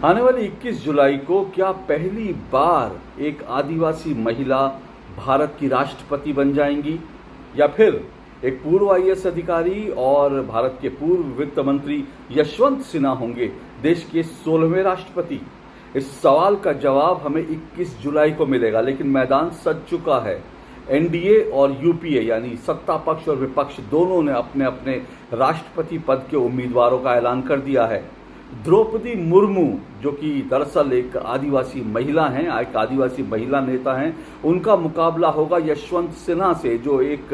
आने वाली 21 जुलाई को क्या पहली बार एक आदिवासी महिला भारत की राष्ट्रपति बन जाएंगी या फिर एक पूर्व आईएएस अधिकारी और भारत के पूर्व वित्त मंत्री यशवंत सिन्हा होंगे देश के 16वें राष्ट्रपति। इस सवाल का जवाब हमें 21 जुलाई को मिलेगा, लेकिन मैदान सज चुका है। एनडीए और यूपीए यानी सत्ता पक्ष और विपक्ष दोनों ने अपने अपने राष्ट्रपति पद के उम्मीदवारों का ऐलान कर दिया है। द्रौपदी मुर्मू, जो कि दरअसल एक आदिवासी महिला हैं, एक आदिवासी महिला नेता हैं, उनका मुकाबला होगा यशवंत सिन्हा से, जो एक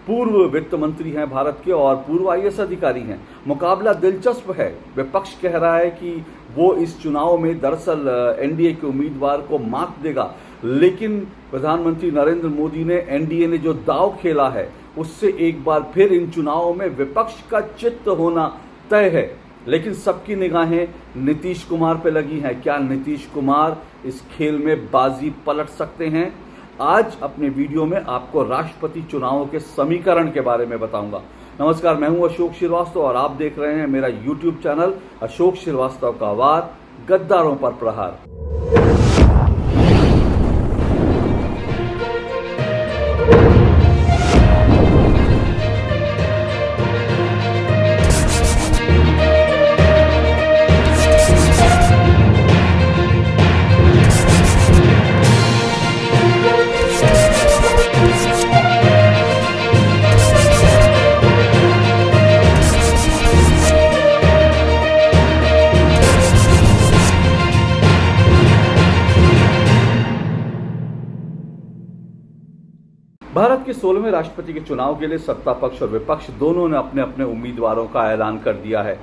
पूर्व वित्त मंत्री हैं भारत के और पूर्व आईएएस अधिकारी हैं। मुकाबला दिलचस्प है। विपक्ष कह रहा है कि वो इस चुनाव में दरअसल एनडीए के उम्मीदवार को मात देगा, लेकिन प्रधानमंत्री नरेंद्र मोदी ने एनडीए ने जो दांव खेला है उससे एक बार फिर इन चुनावों में विपक्ष का चित्त होना तय है। लेकिन सबकी निगाहें नीतीश कुमार पे लगी हैं। क्या नीतीश कुमार इस खेल में बाजी पलट सकते हैं? आज अपने वीडियो में आपको राष्ट्रपति चुनावों के समीकरण के बारे में बताऊंगा। नमस्कार, मैं हूं अशोक श्रीवास्तव और आप देख रहे हैं मेरा यूट्यूब चैनल अशोक श्रीवास्तव का वार, गद्दारों पर प्रहार। भारत के 16वें राष्ट्रपति के चुनाव के लिए सत्ता पक्ष और विपक्ष दोनों ने अपने अपने उम्मीदवारों का ऐलान कर दिया है।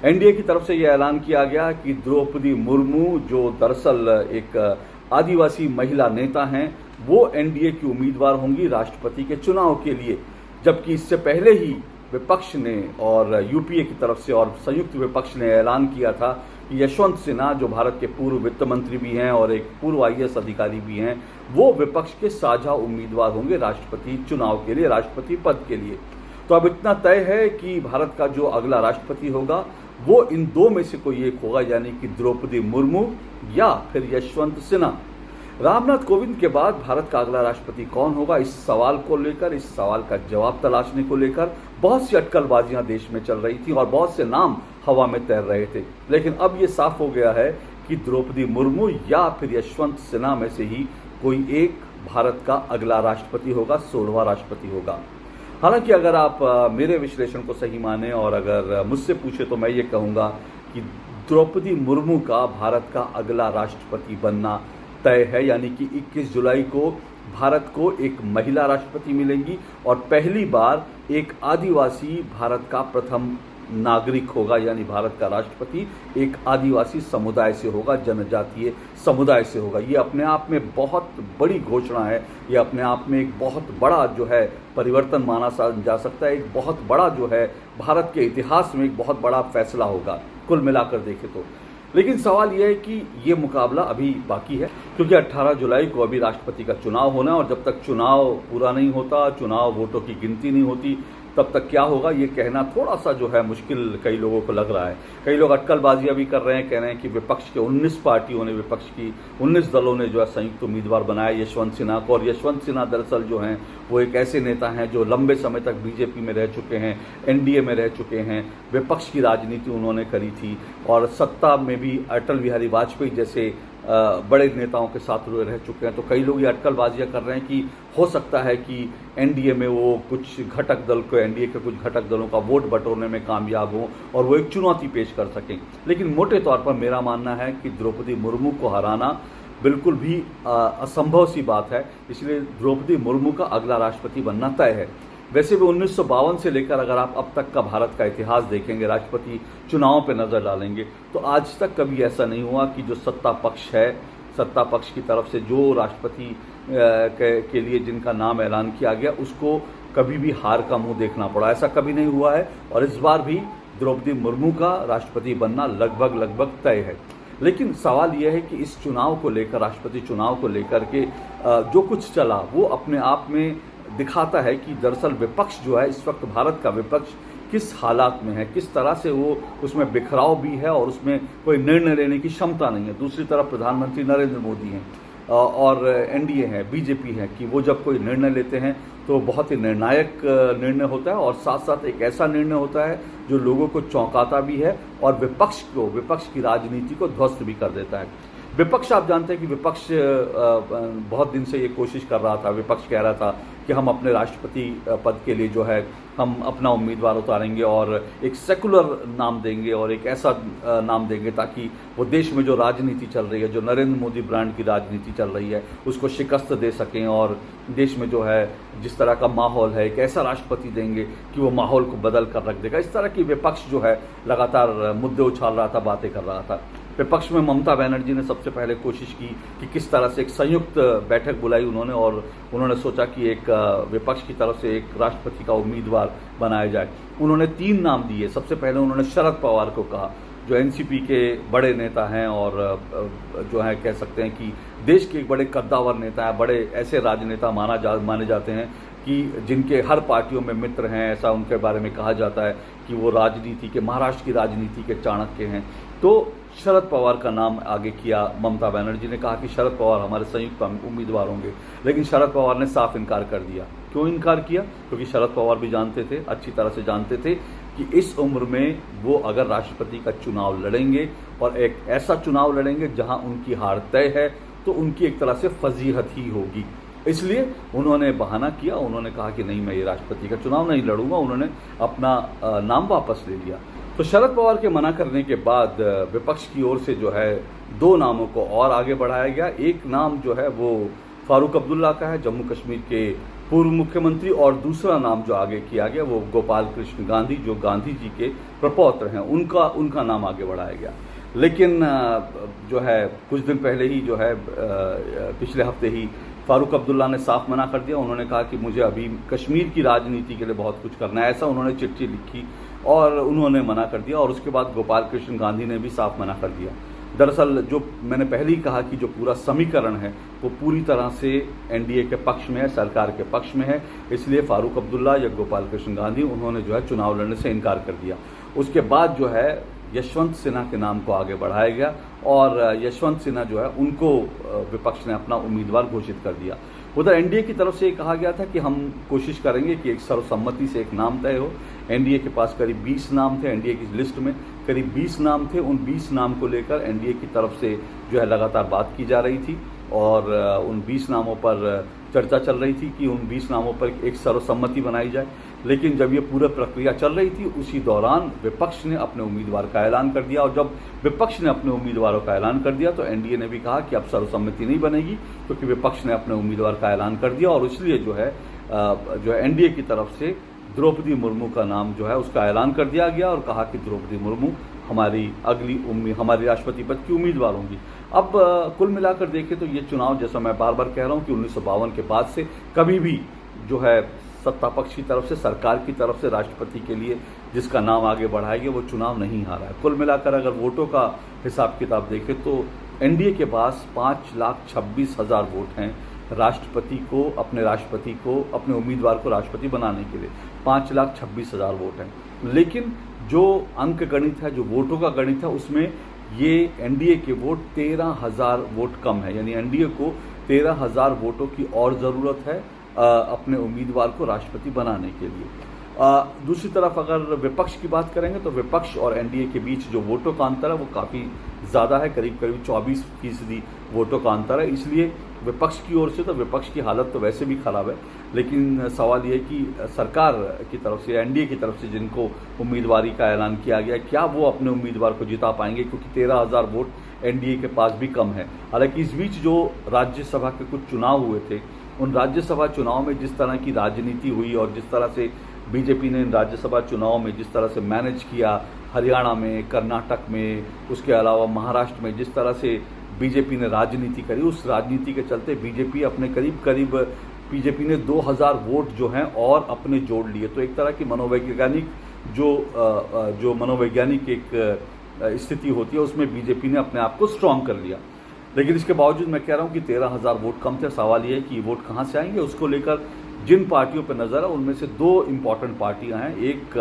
एनडीए की तरफ से यह ऐलान किया गया कि द्रौपदी मुर्मू, जो दरअसल एक आदिवासी महिला नेता हैं, वो एनडीए की उम्मीदवार होंगी राष्ट्रपति के चुनाव के लिए। जबकि इससे पहले ही विपक्ष ने और यूपीए की तरफ से और संयुक्त विपक्ष ने ऐलान किया था कि यशवंत सिन्हा, जो भारत के पूर्व वित्त मंत्री भी हैं और एक पूर्व आईएएस अधिकारी भी हैं, वो विपक्ष के साझा उम्मीदवार होंगे राष्ट्रपति चुनाव के लिए, राष्ट्रपति पद के लिए। तो अब इतना तय है कि भारत का जो अगला राष्ट्रपति होगा वो इन दो में से कोई एक होगा, यानी कि द्रौपदी मुर्मू या फिर यशवंत सिन्हा। रामनाथ कोविंद के बाद भारत का अगला राष्ट्रपति कौन होगा, इस सवाल को लेकर, इस सवाल का जवाब तलाशने को लेकर बहुत सी अटकलबाजियां देश में चल रही थी और बहुत से नाम हवा में तैर रहे थे। लेकिन अब ये साफ हो गया है कि द्रौपदी मुर्मू या फिर यशवंत सिन्हा में से ही कोई एक भारत का अगला राष्ट्रपति होगा, 16वां राष्ट्रपति होगा। हालांकि अगर आप मेरे विश्लेषण को सही माने और अगर मुझसे पूछे तो मैं ये कहूँगा कि द्रौपदी मुर्मू का भारत का अगला राष्ट्रपति बनना तय है, यानी कि 21 जुलाई को भारत को एक महिला राष्ट्रपति मिलेंगी और पहली बार एक आदिवासी भारत का प्रथम नागरिक होगा, यानी भारत का राष्ट्रपति एक आदिवासी समुदाय से होगा, जनजातीय समुदाय से होगा। ये अपने आप में बहुत बड़ी घोषणा है। ये अपने आप में एक बहुत बड़ा जो है परिवर्तन माना जा सकता है। एक बहुत बड़ा जो है भारत के इतिहास में एक बहुत बड़ा फैसला होगा कुल मिलाकर देखें तो। लेकिन सवाल यह है कि ये मुकाबला अभी बाकी है, क्योंकि 18 जुलाई को अभी राष्ट्रपति का चुनाव होना है और जब तक चुनाव पूरा नहीं होता, चुनाव वोटों की गिनती नहीं होती, तब तक क्या होगा ये कहना थोड़ा सा जो है मुश्किल कई लोगों को लग रहा है। कई लोग अटकलबाजियां भी कर रहे हैं, कह रहे हैं कि विपक्ष के 19 पार्टियों ने, विपक्ष की 19 दलों ने जो है संयुक्त उम्मीदवार बनाया यशवंत सिन्हा को। और यशवंत सिन्हा दरअसल जो हैं वो एक ऐसे नेता हैं जो लंबे समय तक बीजेपी में रह चुके हैं, एनडीए में रह चुके हैं, विपक्ष की राजनीति उन्होंने करी थी और सत्ता में भी अटल बिहारी वाजपेयी जैसे बड़े नेताओं के साथ रह चुके हैं। तो कई लोग ये अटकलबाजियां कर रहे हैं कि हो सकता है कि एनडीए में वो कुछ घटक दल को, एनडीए के कुछ घटक दलों का वोट बटोरने में कामयाब हों और वो एक चुनौती पेश कर सकें। लेकिन मोटे तौर पर मेरा मानना है कि द्रौपदी मुर्मू को हराना बिल्कुल भी असंभव सी बात है, इसलिए द्रौपदी मुर्मू का अगला राष्ट्रपति बनना तय है। वैसे भी 1952 से लेकर अगर आप अब तक का भारत का इतिहास देखेंगे, राष्ट्रपति चुनावों पर नज़र डालेंगे, तो आज तक कभी ऐसा नहीं हुआ कि जो सत्ता पक्ष है, सत्ता पक्ष की तरफ से जो राष्ट्रपति के लिए जिनका नाम ऐलान किया गया, उसको कभी भी हार का मुंह देखना पड़ा। ऐसा कभी नहीं हुआ है और इस बार भी द्रौपदी मुर्मू का राष्ट्रपति बनना लगभग तय है। लेकिन सवाल यह है कि इस चुनाव को लेकर, राष्ट्रपति चुनाव को लेकर के जो कुछ चला वो अपने आप में दिखाता है कि दरअसल विपक्ष जो है, इस वक्त भारत का विपक्ष किस हालात में है, किस तरह से वो उसमें बिखराव भी है और उसमें कोई निर्णय लेने की क्षमता नहीं है। दूसरी तरफ प्रधानमंत्री नरेंद्र मोदी हैं और एनडीए है, बीजेपी है कि वो जब कोई निर्णय लेते हैं तो बहुत ही निर्णायक निर्णय होता है और साथ साथ एक ऐसा निर्णय होता है जो लोगों को चौंकाता भी है और विपक्ष की राजनीति को ध्वस्त भी कर देता है। विपक्ष, आप जानते हैं कि विपक्ष बहुत दिन से ये कोशिश कर रहा था, विपक्ष कह रहा था कि हम अपने राष्ट्रपति पद के लिए जो है हम अपना उम्मीदवार उतारेंगे और एक सेकुलर नाम देंगे और एक ऐसा नाम देंगे ताकि वो देश में जो राजनीति चल रही है, जो नरेंद्र मोदी ब्रांड की राजनीति चल रही है, उसको शिकस्त दे सकें और देश में जो है जिस तरह का माहौल है एक ऐसा राष्ट्रपति देंगे कि वो माहौल को बदल कर रख देगा। इस तरह की विपक्ष जो है लगातार मुद्दे उछाल रहा था, बातें कर रहा था। विपक्ष में ममता बनर्जी ने सबसे पहले कोशिश की कि किस तरह से एक संयुक्त बैठक बुलाई उन्होंने और उन्होंने सोचा कि एक विपक्ष की तरफ से एक राष्ट्रपति का उम्मीदवार बनाया जाए। उन्होंने 3 नाम दिए। सबसे पहले उन्होंने शरद पवार को कहा, जो एनसीपी के बड़े नेता हैं और जो है कह सकते हैं कि देश के एक बड़े कद्दावर नेता हैं, बड़े ऐसे राजनेता माने जाते हैं कि जिनके हर पार्टियों में मित्र हैं, ऐसा उनके बारे में कहा जाता है कि वो राजनीति के, महाराष्ट्र की राजनीति के चाणक्य हैं। तो शरद पवार का नाम आगे किया। ममता बनर्जी ने कहा कि शरद पवार हमारे संयुक्त उम्मीदवार होंगे, लेकिन शरद पवार ने साफ इनकार कर दिया। क्यों इनकार किया? क्योंकि शरद पवार भी जानते थे, अच्छी तरह से जानते थे कि इस उम्र में वो अगर राष्ट्रपति का चुनाव लड़ेंगे और एक ऐसा चुनाव लड़ेंगे जहां उनकी हार तय है, तो उनकी एक तरह से फजीहत ही होगी। इसलिए उन्होंने बहाना किया, उन्होंने कहा कि नहीं, मैं ये राष्ट्रपति का चुनाव नहीं लड़ूंगा। उन्होंने अपना नाम वापस ले लिया। तो शरद पवार के मना करने के बाद विपक्ष की ओर से जो है 2 नामों को और आगे बढ़ाया गया। एक नाम जो है वो फारूक अब्दुल्ला का है, जम्मू कश्मीर के पूर्व मुख्यमंत्री, और दूसरा नाम जो आगे किया गया वो गोपाल कृष्ण गांधी, जो गांधी जी के प्रपौत्र हैं, उनका नाम आगे बढ़ाया गया। लेकिन जो है कुछ दिन पहले ही जो है पिछले हफ्ते ही फारूक अब्दुल्ला ने साफ मना कर दिया। उन्होंने कहा कि मुझे अभी कश्मीर की राजनीति के लिए बहुत कुछ करना है, ऐसा उन्होंने चिट्ठी लिखी और उन्होंने मना कर दिया। और उसके बाद गोपाल कृष्ण गांधी ने भी साफ मना कर दिया। दरअसल जो मैंने पहले ही कहा कि जो पूरा समीकरण है वो पूरी तरह से एनडीए के पक्ष में है, सरकार के पक्ष में है, इसलिए फारूक अब्दुल्ला या गोपाल कृष्ण गांधी उन्होंने जो है चुनाव लड़ने से इनकार कर दिया। उसके बाद जो है यशवंत सिन्हा के नाम को आगे बढ़ाया गया और यशवंत सिन्हा जो है उनको विपक्ष ने अपना उम्मीदवार घोषित कर दिया। उधर एनडीए की तरफ से ये कहा गया था कि हम कोशिश करेंगे कि एक सर्वसम्मति से एक नाम तय हो। एनडीए के पास करीब 20 नाम थे, एनडीए की लिस्ट में करीब 20 नाम थे। उन 20 नाम को लेकर एनडीए की तरफ से जो है लगातार बात की जा रही थी और उन 20 नामों पर चर्चा चल रही थी कि उन 20 नामों पर एक सर्वसम्मति बनाई जाए। लेकिन जब ये पूरा प्रक्रिया चल रही थी उसी दौरान विपक्ष ने अपने उम्मीदवार का ऐलान कर दिया और जब विपक्ष ने अपने उम्मीदवारों का ऐलान कर दिया तो एनडीए ने भी कहा कि अब सर्वसम्मति नहीं बनेगी, क्योंकि विपक्ष ने अपने उम्मीदवार का ऐलान कर दिया। और इसलिए जो है एनडीए की तरफ से द्रौपदी मुर्मू का नाम जो है उसका ऐलान कर दिया गया और कहा कि द्रौपदी मुर्मू हमारी राष्ट्रपति पद की उम्मीदवार होंगी। अब कुल मिलाकर देखें तो ये चुनाव, जैसा मैं बार बार कह रहा हूँ कि 1952 के बाद से कभी भी जो है सत्ता पक्ष की तरफ से, सरकार की तरफ से राष्ट्रपति के लिए जिसका नाम आगे बढ़ाया गया वो चुनाव नहीं हारा है। कुल मिलाकर अगर वोटों का हिसाब किताब देखें तो एनडीए के पास 5,26,000 वोट हैं अपने उम्मीदवार को राष्ट्रपति बनाने के लिए 5,26,000 वोट हैं। लेकिन जो अंक गणित है, जो वोटों का गणित है, उसमें ये एनडीए के वोट 13,000 वोट कम है। यानी एनडीए को 13,000 वोटों की और ज़रूरत है अपने उम्मीदवार को राष्ट्रपति बनाने के लिए। दूसरी तरफ अगर विपक्ष की बात करेंगे तो विपक्ष और एनडीए के बीच जो वोटों का अंतर है वो काफ़ी ज़्यादा है, करीब 24% वोटों का अंतर है। इसलिए विपक्ष की ओर से तो विपक्ष की हालत तो वैसे भी खराब है, लेकिन सवाल ये है कि सरकार की तरफ से, एनडीए की तरफ से जिनको उम्मीदवारी का ऐलान किया गया, क्या वो अपने उम्मीदवार को जिता पाएंगे, क्योंकि 13,000 वोट एनडीए के पास भी कम है। हालांकि इस बीच जो राज्यसभा के कुछ चुनाव हुए थे, उन राज्यसभा चुनाव में जिस तरह की राजनीति हुई और जिस तरह से बीजेपी ने इन राज्यसभा चुनाव में जिस तरह से मैनेज किया, हरियाणा में, कर्नाटक में, उसके अलावा महाराष्ट्र में जिस तरह से बीजेपी ने राजनीति करी, उस राजनीति के चलते बीजेपी ने 2,000 वोट जो हैं और अपने जोड़ लिए। तो एक तरह की जो मनोवैज्ञानिक एक स्थिति होती है उसमें बीजेपी ने अपने आप को स्ट्रांग कर लिया। लेकिन इसके बावजूद मैं कह रहा हूं कि 13,000 वोट कम थे। सवाल ये है कि वोट कहां से आएंगे, उसको लेकर जिन पार्टियों पर नज़र है उनमें से 2 इम्पॉर्टेंट पार्टियां हैं। एक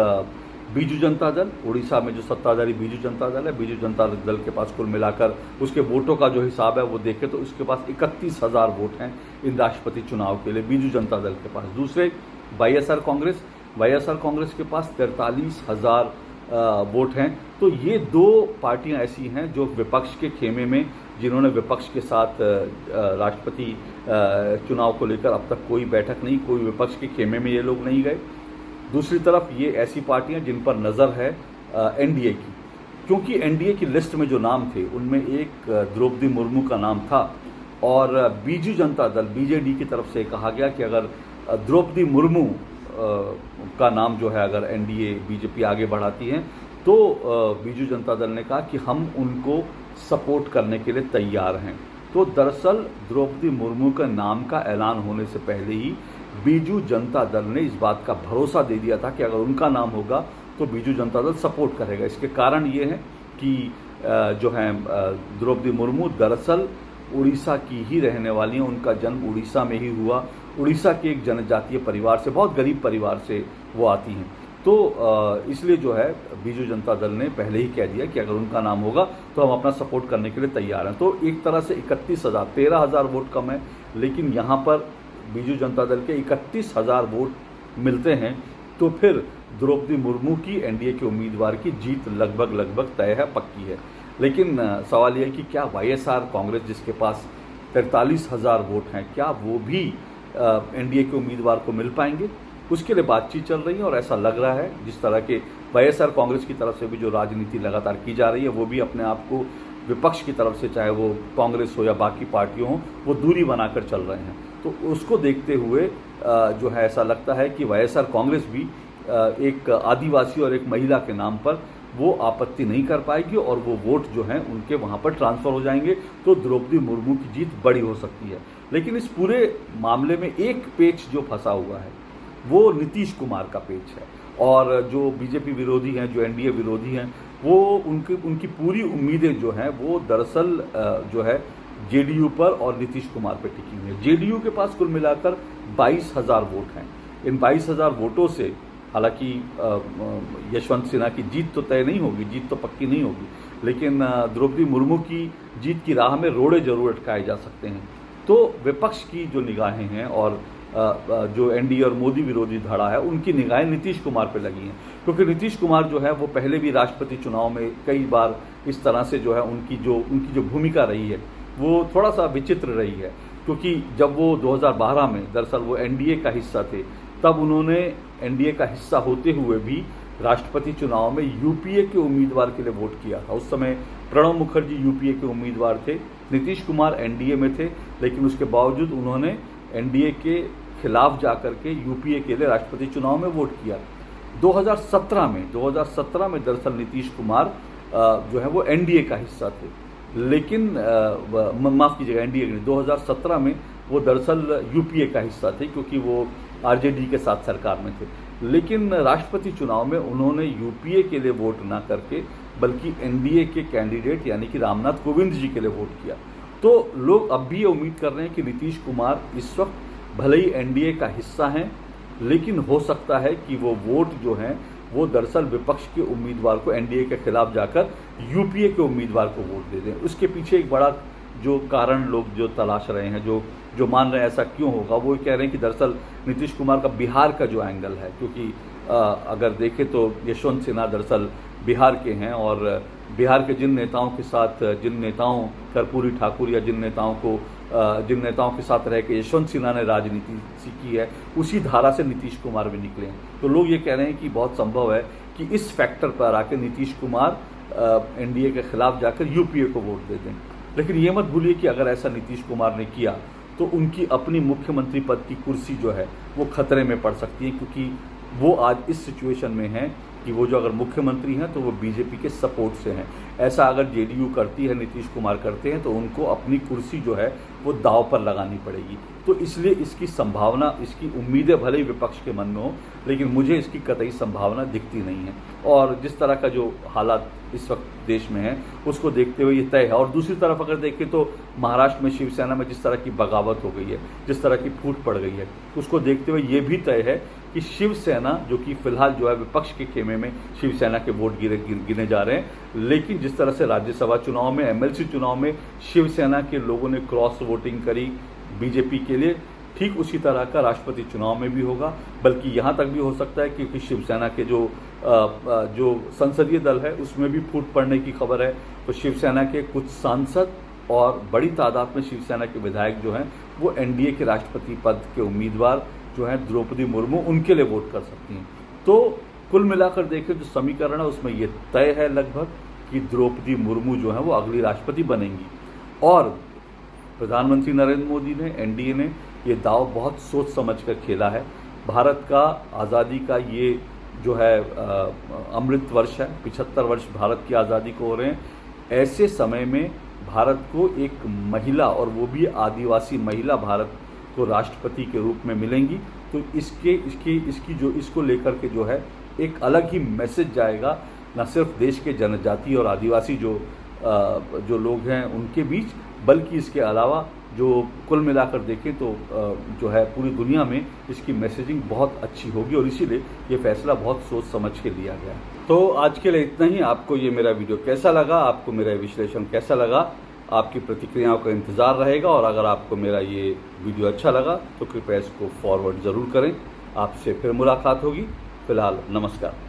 बीजू जनता दल, उड़ीसा में जो सत्ताधारी बीजू जनता दल है, बीजू जनता दल के पास कुल मिलाकर उसके वोटों का जो हिसाब है वो देखें तो उसके पास 31,000 वोट हैं इन राष्ट्रपति चुनाव के लिए बीजू जनता दल के पास। दूसरे वाईएसआर कांग्रेस के पास 43,000 वोट हैं। तो ये दो पार्टियां ऐसी हैं जो विपक्ष के खेमे में, जिन्होंने विपक्ष के साथ राष्ट्रपति चुनाव को लेकर अब तक कोई बैठक नहीं, कोई विपक्ष के खेमे में ये लोग नहीं गए। दूसरी तरफ ये ऐसी पार्टियां जिन पर नज़र है एनडीए की, क्योंकि एनडीए की लिस्ट में जो नाम थे उनमें एक द्रौपदी मुर्मू का नाम था और बीजू जनता दल बीजेडी की तरफ से कहा गया कि अगर द्रौपदी मुर्मू का नाम जो है अगर एनडीए बीजेपी आगे बढ़ाती है तो बीजू जनता दल ने कहा कि हम उनको सपोर्ट करने के लिए तैयार हैं। तो दरअसल द्रौपदी मुर्मू का नाम का ऐलान होने से पहले ही बीजू जनता दल ने इस बात का भरोसा दे दिया था कि अगर उनका नाम होगा तो बीजू जनता दल सपोर्ट करेगा। इसके कारण ये है कि जो है द्रौपदी मुर्मू दरअसल उड़ीसा की ही रहने वाली हैं। उनका जन्म उड़ीसा में ही हुआ। उड़ीसा के एक जनजातीय परिवार से, बहुत गरीब परिवार से वो आती हैं। तो इसलिए जो है बीजू जनता दल ने पहले ही कह दिया कि अगर उनका नाम होगा तो हम अपना सपोर्ट करने के लिए तैयार हैं। तो एक तरह से 31,000, 13,000 वोट कम है, लेकिन यहाँ पर बीजू जनता दल के 31,000 वोट मिलते हैं तो फिर द्रौपदी मुर्मू की एनडीए के उम्मीदवार की जीत लगभग तय है, पक्की है। लेकिन सवाल यह है कि क्या वाईएसआर कांग्रेस जिसके पास 43,000 वोट हैं, क्या वो भी एनडीए के उम्मीदवार को मिल पाएंगे? उसके लिए बातचीत चल रही है और ऐसा लग रहा है जिस तरह के वाईएसआर कांग्रेस की तरफ से भी जो राजनीति लगातार की जा रही है वो भी अपने आप को विपक्ष की तरफ से, चाहे वो कांग्रेस हो या बाकी पार्टियों हो, वो दूरी बनाकर चल रहे हैं। तो उसको देखते हुए जो है ऐसा लगता है कि वाईएसआर कांग्रेस भी एक आदिवासी और एक महिला के नाम पर वो आपत्ति नहीं कर पाएगी और वो वोट जो हैं उनके वहाँ पर ट्रांसफ़र हो जाएंगे। तो द्रौपदी मुर्मू की जीत बड़ी हो सकती है। लेकिन इस पूरे मामले में एक पेच जो फंसा हुआ है वो नीतीश कुमार का पेच है और जो बीजेपी विरोधी हैं, जो एनडीए विरोधी हैं, वो उनकी पूरी उम्मीदें जो हैं वो दरअसल जो है जेडीयू पर और नीतीश कुमार पर टिकी हुई है। जेडीयू के पास कुल मिलाकर 22,000 वोट हैं। इन 22,000 वोटों से हालांकि यशवंत सिन्हा की जीत तो तय नहीं होगी, जीत तो पक्की नहीं होगी, लेकिन द्रौपदी मुर्मू की जीत की राह में रोड़े जरूर अटकाए जा सकते हैं। तो विपक्ष की जो निगाहें हैं और जो एनडीए और मोदी विरोधी धड़ा है उनकी निगाहें नीतीश कुमार पे लगी हैं, क्योंकि नीतीश कुमार जो है वो पहले भी राष्ट्रपति चुनाव में कई बार इस तरह से जो है उनकी जो भूमिका रही है वो थोड़ा सा विचित्र रही है। क्योंकि जब वो 2012 में दरअसल वो एनडीए का हिस्सा थे, तब उन्होंने एनडीए का हिस्सा होते हुए भी राष्ट्रपति चुनाव में यूपीए के उम्मीदवार के लिए वोट किया था। उस समय प्रणब मुखर्जी यूपीए के उम्मीदवार थे, नीतीश कुमार एनडीए में थे, लेकिन उसके बावजूद उन्होंने एनडीए के खिलाफ जाकर के यूपीए के लिए राष्ट्रपति चुनाव में वोट किया। 2017 में दरअसल नीतीश कुमार जो है वो एनडीए का हिस्सा थे, लेकिन माफ़ कीजिएगा एनडीए के नहीं, 2017 में वो दरअसल यूपीए का हिस्सा थे क्योंकि वो आरजेडी के साथ सरकार में थे। लेकिन राष्ट्रपति चुनाव में उन्होंने यूपीए के लिए वोट ना करके बल्कि एनडीए के कैंडिडेट यानी कि रामनाथ कोविंद जी के लिए वोट किया। तो लोग अब भी ये उम्मीद कर रहे हैं कि नीतीश कुमार इस वक्त भले ही एनडीए का हिस्सा हैं, लेकिन हो सकता है कि वो वोट जो हैं वो दरअसल विपक्ष के उम्मीदवार को, एनडीए के खिलाफ जाकर यूपीए के उम्मीदवार को वोट दे दें। उसके पीछे एक बड़ा जो कारण लोग जो तलाश रहे हैं, जो मान रहे हैं ऐसा क्यों होगा, वो कह रहे हैं कि दरअसल नीतीश कुमार का बिहार का जो एंगल है, क्योंकि अगर देखें तो यशवंत सिन्हा दरअसल बिहार के हैं और बिहार के जिन नेताओं के साथ, जिन नेताओं कर्पूरी ठाकुर या जिन नेताओं के साथ रह के यशवंत सिन्हा ने राजनीति सीखी है, उसी धारा से नीतीश कुमार भी निकले हैं। तो लोग ये कह रहे हैं कि बहुत संभव है कि इस फैक्टर पर आके नीतीश कुमार एनडीए के खिलाफ जाकर यूपीए को वोट दे दें। लेकिन ये मत भूलिए कि अगर ऐसा नीतीश कुमार ने किया तो उनकी अपनी मुख्यमंत्री पद की कुर्सी जो है वो खतरे में पड़ सकती है, क्योंकि वो आज इस सिचुएशन में हैं कि वो जो अगर मुख्यमंत्री हैं तो वो बीजेपी के सपोर्ट से हैं। ऐसा अगर जेडीयू करती है, नीतीश कुमार करते हैं, तो उनको अपनी कुर्सी जो है वो दांव पर लगानी पड़ेगी। तो इसलिए इसकी संभावना, इसकी उम्मीदें भले ही विपक्ष के मन में हो, लेकिन मुझे इसकी कतई संभावना दिखती नहीं है। और जिस तरह का जो हालात इस वक्त देश में है उसको देखते हुए ये तय है। और दूसरी तरफ अगर देखें तो महाराष्ट्र में शिवसेना में जिस तरह की बगावत हो गई है, जिस तरह की फूट पड़ गई है, उसको देखते हुए ये भी तय है कि शिवसेना, जो कि फिलहाल जो है विपक्ष के खेमे में शिवसेना के वोट गिने जा रहे हैं, लेकिन जिस तरह से राज्यसभा चुनाव में, एमएलसी चुनाव में शिवसेना के लोगों ने क्रॉस वोटिंग करी बीजेपी के लिए, ठीक उसी तरह का राष्ट्रपति चुनाव में भी होगा। बल्कि यहाँ तक भी हो सकता है क्योंकि शिवसेना के जो संसदीय दल है उसमें भी फूट पड़ने की खबर है, तो शिवसेना के कुछ सांसद और बड़ी तादाद में शिवसेना के विधायक जो हैं वो एनडीए के राष्ट्रपति पद के उम्मीदवार जो हैं द्रौपदी मुर्मू, उनके लिए वोट कर सकती हैं। तो कुल मिलाकर देखें जो समीकरण है उसमें ये तय है लगभग कि द्रौपदी मुर्मू जो है वो अगली राष्ट्रपति बनेंगी। और प्रधानमंत्री नरेंद्र मोदी ने, एनडीए ने ये दाव बहुत सोच समझ कर खेला है। भारत का आज़ादी का ये जो है अमृत वर्ष है, 75 वर्ष भारत की आज़ादी को हो रहे हैं। ऐसे समय में भारत को एक महिला, और वो भी आदिवासी महिला, भारत को राष्ट्रपति के रूप में मिलेंगी, तो इसको लेकर के जो है एक अलग ही मैसेज जाएगा, न सिर्फ देश के जनजाति और आदिवासी जो लोग हैं उनके बीच, बल्कि इसके अलावा जो कुल मिलाकर देखें तो जो है पूरी दुनिया में इसकी मैसेजिंग बहुत अच्छी होगी, और इसीलिए ये फैसला बहुत सोच समझ के लिया गया है। तो आज के लिए इतना ही। आपको ये मेरा वीडियो कैसा लगा, आपको मेरा विश्लेषण कैसा लगा, आपकी प्रतिक्रियाओं का इंतज़ार रहेगा। और अगर आपको मेरा ये वीडियो अच्छा लगा तो कृपया इसको फॉरवर्ड ज़रूर करें। आपसे फिर मुलाकात होगी। फिलहाल नमस्कार।